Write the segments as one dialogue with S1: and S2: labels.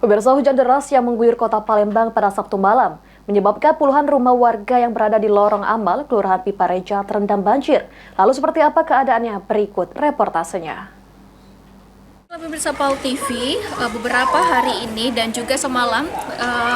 S1: Pemirsa, hujan deras yang mengguyur kota Palembang pada Sabtu malam menyebabkan puluhan rumah warga yang berada di Lorong Amal, Kelurahan Pipareja terendam banjir. Lalu seperti apa keadaannya? Berikut reportasenya.
S2: Pemirsa PAL TV, beberapa hari ini dan juga semalam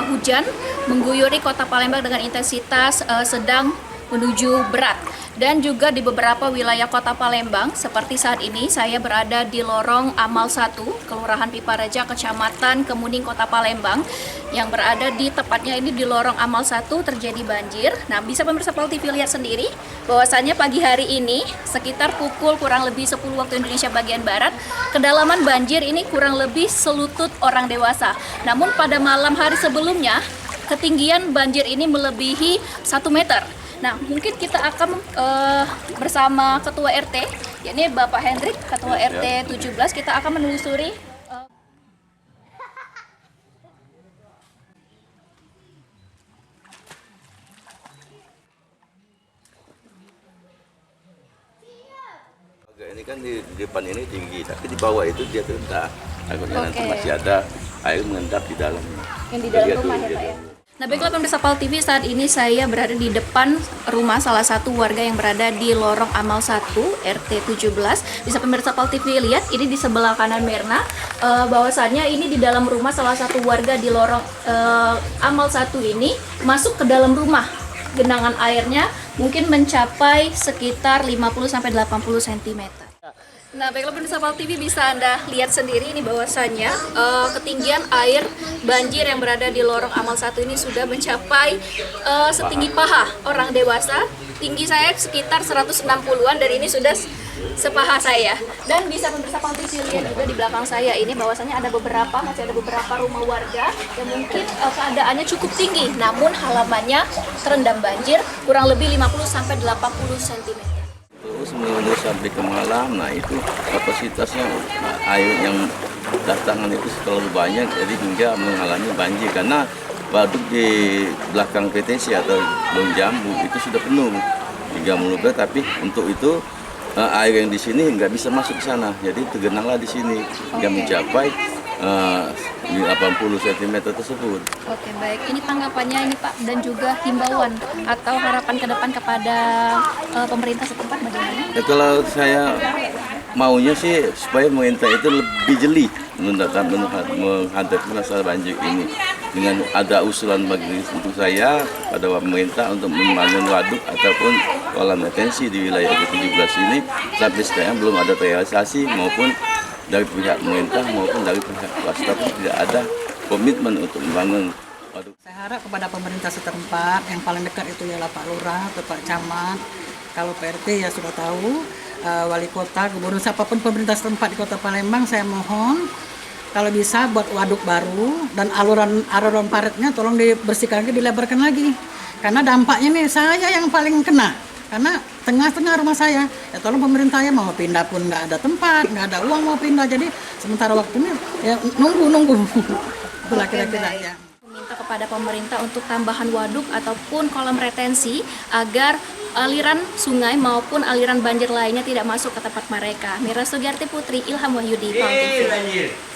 S2: hujan mengguyuri kota Palembang dengan intensitas sedang menuju berat. Dan juga di beberapa wilayah kota Palembang, seperti saat ini saya berada di Lorong Amal 1, Kelurahan Pipareja, Kecamatan Kemuning, Kota Palembang, yang berada di tepatnya ini di Lorong Amal 1 terjadi banjir. Nah, bisa pemirsa PAL TV lihat sendiri bahwasannya pagi hari ini sekitar pukul kurang lebih 10 waktu Indonesia bagian Barat, kedalaman banjir ini kurang lebih selutut orang dewasa. Namun pada malam hari sebelumnya, ketinggian banjir ini melebihi 1 meter. Nah, mungkin kita akan bersama Ketua RT, yakni Bapak Hendrik, Ketua RT 17, kita akan menelusuri
S3: Ini kan di depan ini tinggi, tapi di bawah itu dia rendah. Takutnya nanti masih ada air mengendap di dalam.
S2: yang di dalam rumah ya Pak ya. Nah, baiklah pemirsa PAL TV, saat ini saya berada di depan rumah salah satu warga yang berada di Lorong Amal 1, RT 17. Bisa pemirsa PAL TV lihat, ini di sebelah kanan Mirna, bahwasannya ini di dalam rumah salah satu warga di Lorong Amal 1 ini masuk ke dalam rumah. Genangan airnya mungkin mencapai sekitar 50-80 cm. Nah, baiklah pemirsa PAL TV, bisa Anda lihat sendiri ini bahwasannya ketinggian air banjir yang berada di Lorong Amal 1 ini sudah mencapai setinggi paha orang dewasa. Tinggi saya sekitar 160-an dan ini sudah sepaha saya. Dan bisa pemirsa PAL TV lihat juga di belakang saya ini bahwasannya masih ada beberapa rumah warga yang mungkin keadaannya cukup tinggi, namun halamannya terendam banjir kurang lebih 50-80 cm.
S3: Terus menerus sampai ke malam, nah itu kapasitasnya air yang datangan itu terlalu banyak, jadi hingga mengalami banjir karena waduk di belakang PTC atau Long Jambu itu sudah penuh hingga meluber, tapi untuk itu air yang di sini nggak bisa masuk ke sana, jadi tergenanglah di sini hingga mencapai 80 cm tersebut.
S2: Oke, baik. Ini tanggapannya ini Pak, dan juga himbauan atau harapan ke depan kepada pemerintah setempat bagaimana?
S3: Ya, kalau saya maunya sih supaya pemerintah itu lebih jeli menghadapi masalah banjir ini. Dengan ada usulan bagi untuk saya pada pemerintah untuk membangun waduk ataupun kolam retensi di wilayah ke-17 ini, sampai sekarang belum ada realisasi maupun dari pihak pemerintah maupun dari pihak swasta pun tidak ada komitmen untuk membangun waduk.
S4: Saya harap kepada pemerintah setempat, yang paling dekat itu ialah Pak Lurah atau Pak Camat. Kalau PRT ya sudah tahu, wali kota, gubernur, siapapun pemerintah setempat di Kota Palembang, saya mohon kalau bisa buat waduk baru dan aluran paritnya tolong dibersihkan lagi, dilebarkan lagi. Karena dampaknya nih saya yang paling kena. Karena tengah-tengah rumah saya, ya tolong pemerintah ya mau pindah pun nggak ada tempat, nggak ada uang mau pindah, jadi sementara waktunya ya nunggu. Itulah kira-kira ya.
S2: Meminta kepada pemerintah untuk tambahan waduk ataupun kolam retensi agar aliran sungai maupun aliran banjir lainnya tidak masuk ke tempat mereka. Mira Sugiarti Putri, Ilham Wahyudi, PAL TV.